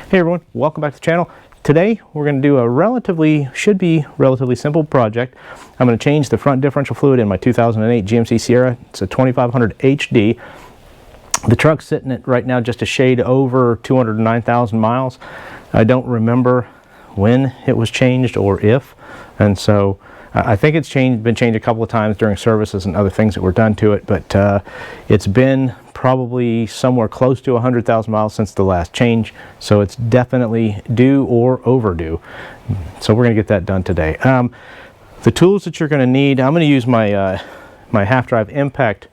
Hey everyone, welcome back to the channel. Today we're going to do a should be relatively simple project. I'm going to change the front differential fluid in my 2008 GMC Sierra. It's a 2500HD. The truck's sitting at right now just a shade over 209,000 miles. I don't remember when it was changed or if, and so I think it's been changed a couple of times during services and other things that were done to it, but it's been probably somewhere close to 100,000 miles since the last change, so it's definitely due or overdue. So we're going to get that done today. The tools that you're going to need, I'm going to use my my half drive impact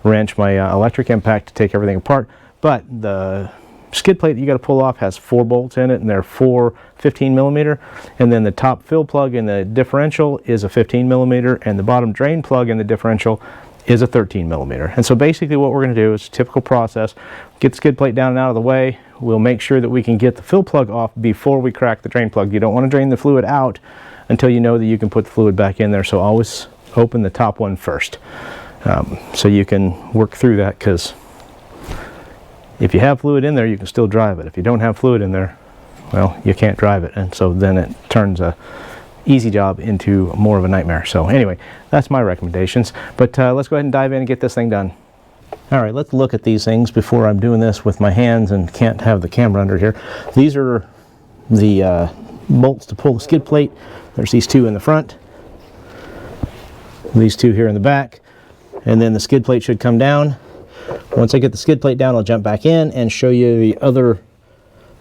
wrench, my electric impact, to take everything apart, but the skid plate that you got to pull off has 4 bolts in it, and they're 4 15mm, and then the top fill plug in the differential is a 15mm, and the bottom drain plug in the differential is a 13mm. And so basically what we're going to do is typical process: get the skid plate down and out of the way. We'll make sure that we can get the fill plug off before we crack the drain plug. You don't want to drain the fluid out until you know that you can put the fluid back in there, so always open the top one first, so you can work through that, because if you have fluid in there, you can still drive it. If you don't have fluid in there, well, you can't drive it, and so then it turns a easy job into more of a nightmare. So anyway, that's my recommendations, but let's go ahead and dive in and get this thing done. All right, let's look at these things before I'm doing this with my hands and can't have the camera under here. These are the bolts to pull the skid plate. There's these 2 in the front, these 2 here in the back, and then the skid plate should come down. Once I get the skid plate down, I'll jump back in and show you the other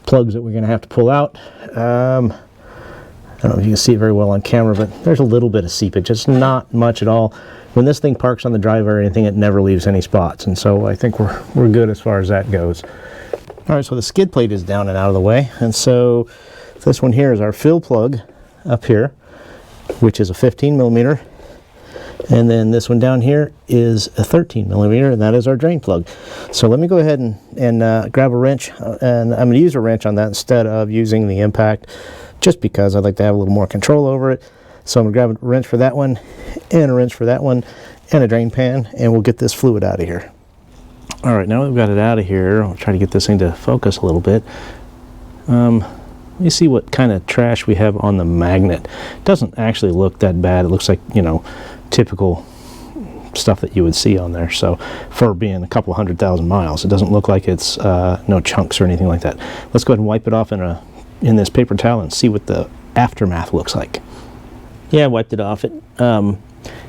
plugs that we're going to have to pull out. I don't know if you can see it very well on camera, but there's a little bit of seepage. It's not much at all. When this thing parks on the driveway or anything, it never leaves any spots, and so I think we're good as far as that goes. All right, so the skid plate is down and out of the way, and so this one here is our fill plug up here, which is a 15mm, and then this one down here is a 13mm, and that is our drain plug. So let me go ahead and grab a wrench, and I'm going to use a wrench on that instead of using the impact, just because I'd like to have a little more control over it. So I'm going to grab a wrench for that one, and a wrench for that one, and a drain pan, and we'll get this fluid out of here. All right, now we've got it out of here, I'll try to get this thing to focus a little bit. Let me see what kind of trash we have on the magnet. It doesn't actually look that bad. It looks like, you know, typical stuff that you would see on there. So for being a couple 100,000 miles, it doesn't look like it's no chunks or anything like that. Let's go ahead and wipe it off in this paper towel and see what the aftermath looks like. Yeah, I wiped it off.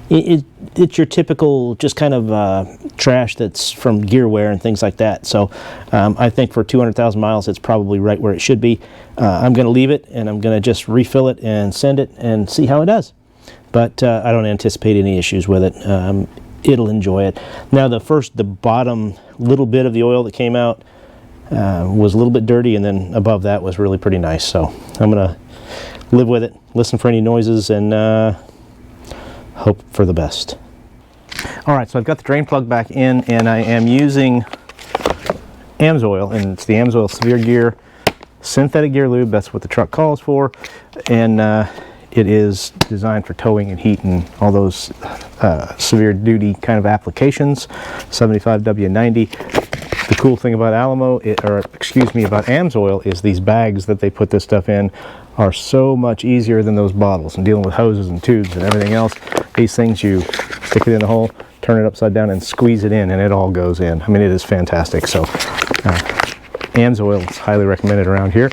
It's your typical just kind of trash that's from gear wear and things like that. So I think for 200,000 miles, it's probably right where it should be. I'm going to leave it, and I'm going to just refill it and send it and see how it does. But I don't anticipate any issues with it. It'll enjoy it. Now the bottom little bit of the oil that came out was a little bit dirty, and then above that was really pretty nice. So I'm going to live with it, listen for any noises, and hope for the best. All right, so I've got the drain plug back in, and I am using Amsoil, and it's the Amsoil Sever Gear synthetic gear lube. That's what the truck calls for, and it is designed for towing and heat and all those severe duty kind of applications. 75W90. The cool thing about about Amsoil is these bags that they put this stuff in are so much easier than those bottles, and dealing with hoses and tubes and everything else. These things, you stick it in the hole, turn it upside down, and squeeze it in, and it all goes in. I mean, it is fantastic. So Amsoil is highly recommended around here.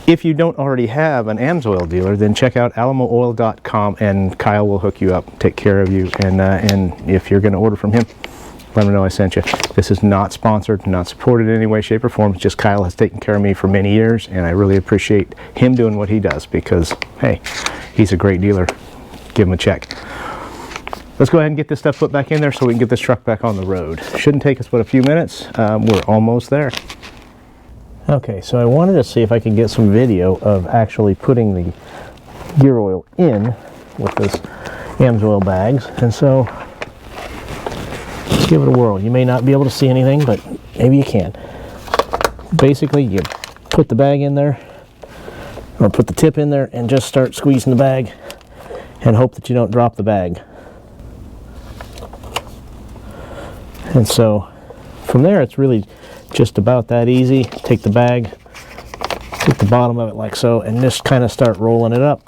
If you don't already have an Amsoil dealer, then check out alamooil.com, and Kyle will hook you up, take care of you, and if you're going to order from him, let him know I sent you. This is not sponsored, not supported in any way, shape, or form. It's just Kyle has taken care of me for many years, and I really appreciate him doing what he does, because, hey, he's a great dealer. Give him a check. Let's go ahead and get this stuff put back in there so we can get this truck back on the road. Shouldn't take us but a few minutes. We're almost there. Okay, so I wanted to see if I could get some video of actually putting the gear oil in with this Amsoil bags, and so let's give it a whirl. You may not be able to see anything, but maybe you can. Basically, you put the bag in there, or put the tip in there, and just start squeezing the bag and hope that you don't drop the bag. And so from there, it's really just about that easy. Take the bag, Get the bottom of it like so, and just kind of start rolling it up.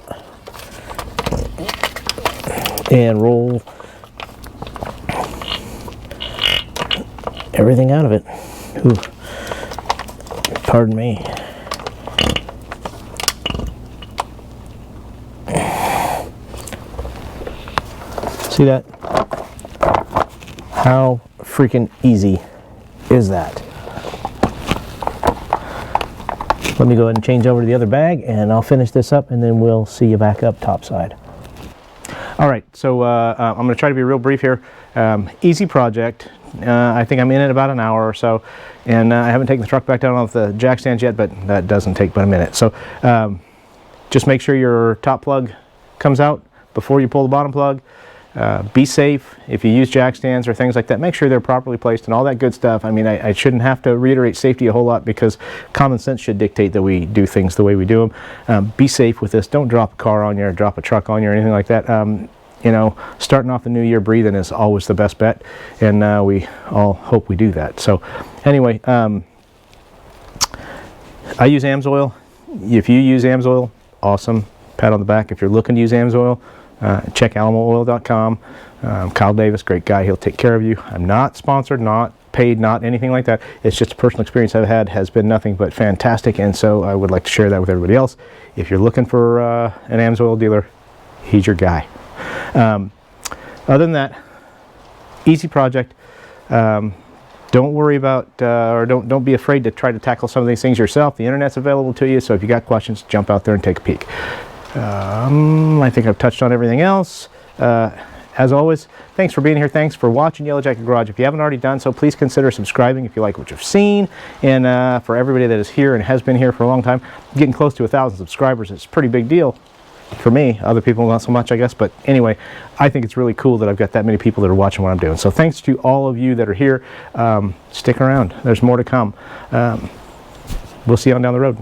And roll everything out of it. Ooh. Pardon me. See that? How freaking easy is that? Let me go ahead and change over to the other bag, and I'll finish this up, and then we'll see you back up topside. All right, so I'm going to try to be real brief here. Easy project. I think I'm in it about an hour or so, and I haven't taken the truck back down off the jack stands yet, but that doesn't take but a minute. So just make sure your top plug comes out before you pull the bottom plug. Be safe. If you use jack stands or things like that, make sure they're properly placed and all that good stuff. I mean, I shouldn't have to reiterate safety a whole lot, because common sense should dictate that we do things the way we do them. Be safe with this. Don't drop a car on you or drop a truck on you or anything like that. You know, starting off the new year breathing is always the best bet, and we all hope we do that. So anyway, I use Amsoil. If you use Amsoil, awesome. Pat on the back. If you're looking to use Amsoil, check alamooil.com. Kyle Davis, great guy. He'll take care of you. I'm not sponsored, not paid, not anything like that. It's just a personal experience I've had, has been nothing but fantastic, and so I would like to share that with everybody else. If you're looking for an Amsoil dealer, he's your guy. Other than that, easy project. Don't worry about, or don't be afraid to try to tackle some of these things yourself. The internet's available to you, so if you got questions, jump out there and take a peek. I think I've touched on everything else. As always, thanks for being here. Thanks for watching Yellow Jacket Garage. If you haven't already done so, please consider subscribing if you like what you've seen. And for everybody that is here and has been here for a long time, getting close to 1,000 subscribers, it's a pretty big deal. For me, other people not so much, I guess, but anyway, I think it's really cool that I've got that many people that are watching what I'm doing. So thanks to all of you that are here. Stick around. There's more to come. We'll see you on down the road.